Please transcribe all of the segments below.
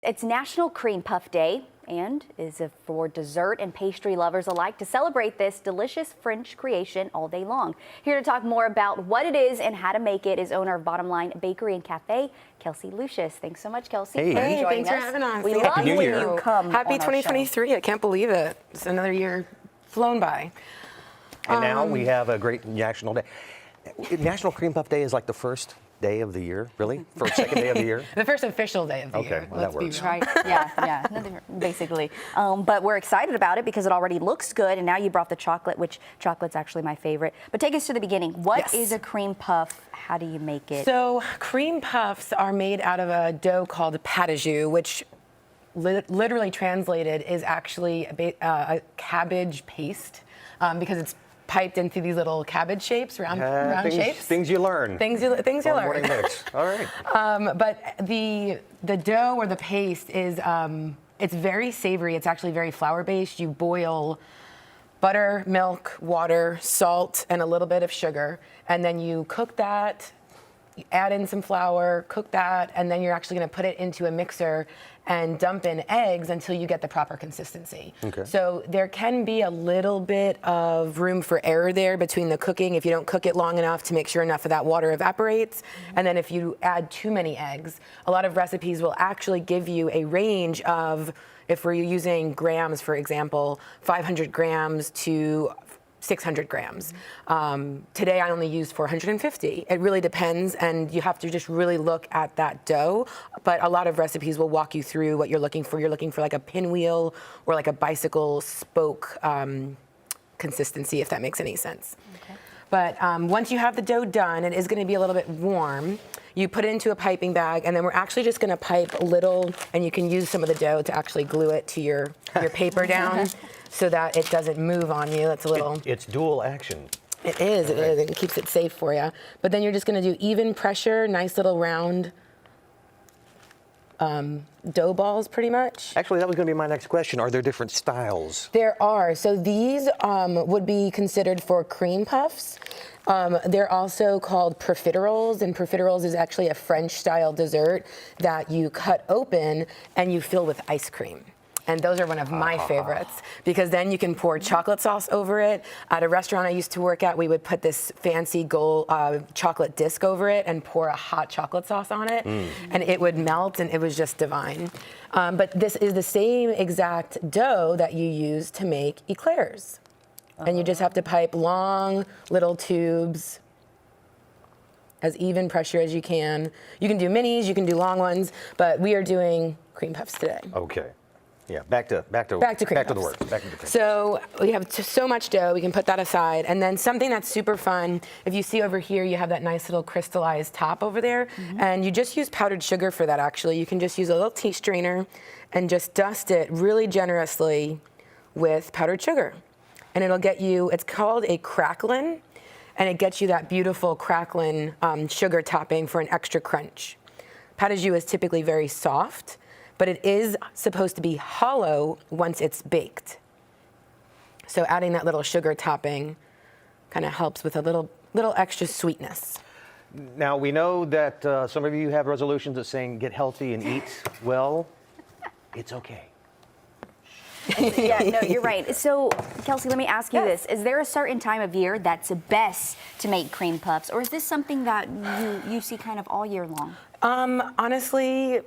It's National Cream Puff Day and is for dessert and pastry lovers alike to celebrate this delicious French creation all day long. Here to talk more about what it is and how to make it is owner of Bottom Line Bakery and Cafe, Kelsey Lucius. Thanks so much, Kelsey. Hey, thanks for having us. We love when you come. Happy 2023. I can't believe it. It's another year flown by. And now we have a great national day. National Cream Puff Day is like the first day of the year, really? First, second day of the year? The first official day of the year. Okay, well, that works. Right, yeah, basically. But we're excited about it because it already looks good, and now you brought the chocolate, which chocolate's actually my favorite. But take us to the beginning. What is a cream puff? How do you make it? So cream puffs are made out of a dough called pâte à jus, which literally translated is actually a cabbage paste because it's piped into these little cabbage shapes, round shapes. Things you learn. Things you learn. Morning mix. All right. But the dough or the paste is it's very savory. It's actually very flour based. You boil butter, milk, water, salt, and a little bit of sugar, and then you cook that. You add in some flour, cook that, and then you're actually going to put it into a mixer and dump in eggs until you get the proper consistency. Okay. So there can be a little bit of room for error there between the cooking if you don't cook it long enough to make sure enough of that water evaporates. And then if you add too many eggs, a lot of recipes will actually give you a range of, if we're using grams, for example, 500 grams to 600 grams. Today I only used 450. It really depends, and you have to just really look at that dough. But a lot of recipes will walk you through what you're looking for. You're looking for like a pinwheel or like a bicycle spoke consistency, if that makes any sense. Okay. But once you have the dough done, it is going to be a little bit warm. You put it into a piping bag, and then we're actually just going to pipe a little, and you can use some of the dough to actually glue it to your paper down so that it doesn't move on you. That's a little... It's dual action. It is. It keeps it safe for you. But then you're just going to do even pressure, nice little round dough balls, pretty much. Actually, that was going to be my next question. Are there different styles? There are. So these would be considered for cream puffs. They're also called profiteroles, and profiteroles is actually a French-style dessert that you cut open and you fill with ice cream. And those are one of my favorites because then you can pour chocolate sauce over it. At a restaurant I used to work at, we would put this fancy gold chocolate disc over it and pour a hot chocolate sauce on it, and it would melt, and it was just divine. But this is the same exact dough that you use to make eclairs. And you just have to pipe long little tubes, as even pressure as you can. You can do minis, you can do long ones, but we are doing cream puffs today. Okay. Yeah, back to cream the work. Back to the cream. So we have so much dough, we can put that aside. And then something that's super fun, if you see over here, you have that nice little crystallized top over there. And you just use powdered sugar for that, actually. You can just use a little tea strainer and just dust it really generously with powdered sugar. And it'll get you, it's called a cracklin, and it gets you that beautiful cracklin sugar topping for an extra crunch. Pâte à jus is typically very soft, but it is supposed to be hollow once it's baked. So adding that little sugar topping kind of helps with a little extra sweetness. Now, we know that some of you have resolutions that saying get healthy and eat well. It's okay. Yeah, no, you're right. So, Kelsey, let me ask you this. Is there a certain time of year that's best to make cream puffs, or is this something that you see kind of all year long? Honestly,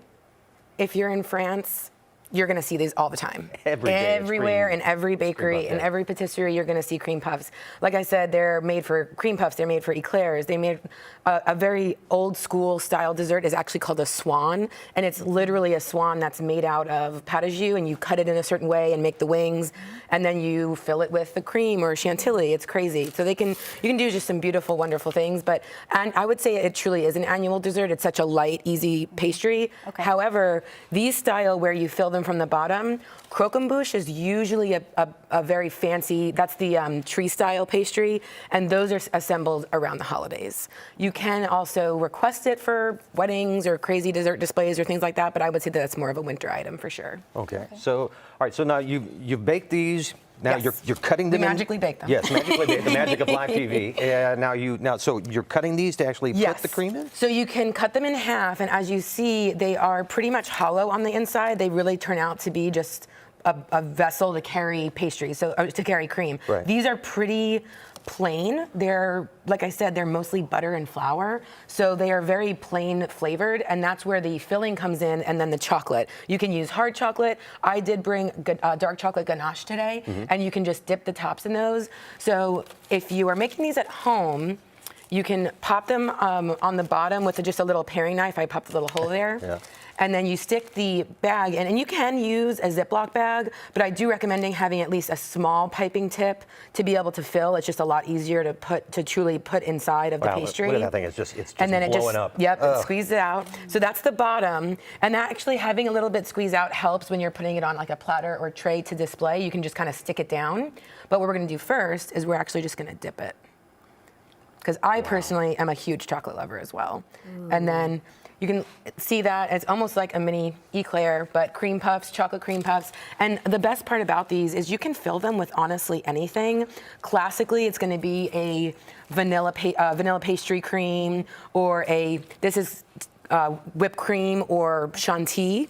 if you're in France, you're going to see these all the time. Everywhere, in every bakery, in every patisserie, you're going to see cream puffs. Like I said, they're made for cream puffs. They're made for eclairs. They made a very old school style dessert is actually called a swan, and it's literally a swan that's made out of pâte à jus, and you cut it in a certain way and make the wings, and then you fill it with the cream or chantilly. It's crazy. So you can do just some beautiful, wonderful things. And I would say it truly is an annual dessert. It's such a light, easy pastry. Okay. However, these style where you fill them from the bottom, croquembouche is usually a very fancy, that's the tree style pastry, and those are assembled around the holidays. You can also request it for weddings or crazy dessert displays or things like that, but I would say that that's more of a winter item for sure. Okay. So, all right, so now you've baked these, Now Yes. you're cutting them. We magically bake them. Yes, magically bake. The magic of live TV. So you're cutting these to actually put the cream in. So you can cut them in half, and as you see, they are pretty much hollow on the inside. They really turn out to be just a vessel to carry pastry, to carry cream. Right. These are pretty plain. They're, like I said, they're mostly butter and flour, so they are very plain flavored, and that's where the filling comes in, and then the chocolate. You can use hard chocolate. I did bring dark chocolate ganache today, and you can just dip the tops in those. So if you are making these at home, you can pop them on the bottom with just a little paring knife. I popped a little hole there. Yeah. And then you stick the bag in, and you can use a Ziploc bag, but I do recommend having at least a small piping tip to be able to fill. It's just a lot easier to truly put inside of the pastry. Look at that thing. It's just and then blowing up. Yep, it squeezes it out. So that's the bottom, and that actually having a little bit squeeze out helps when you're putting it on like a platter or tray to display. You can just kind of stick it down. But what we're going to do first is we're actually just going to dip it, because I personally am a huge chocolate lover as well. And then you can see that it's almost like a mini eclair, but cream puffs, chocolate cream puffs. And the best part about these is you can fill them with honestly anything. Classically, it's going to be a vanilla pastry cream, or this is whipped cream, or chantilly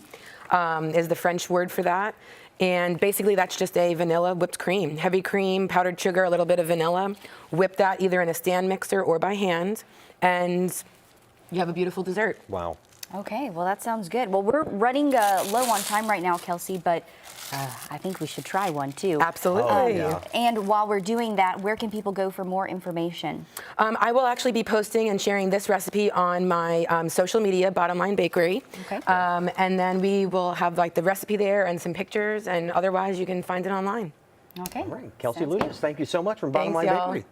is the French word for that. And basically that's just a vanilla whipped cream, heavy cream, powdered sugar, a little bit of vanilla. Whip that either in a stand mixer or by hand, and you have a beautiful dessert. Wow. Okay, well, that sounds good. Well, we're running low on time right now, Kelsey, but I think we should try one too. Absolutely. Oh, yeah. And while we're doing that, where can people go for more information? I will actually be posting and sharing this recipe on my social media, Bottom Line Bakery. Okay. And then we will have like the recipe there and some pictures, and otherwise you can find it online. Okay. All right. Kelsey Sounds good. Lucius, thank you so much from Bottom Thanks, Line y'all. Bakery.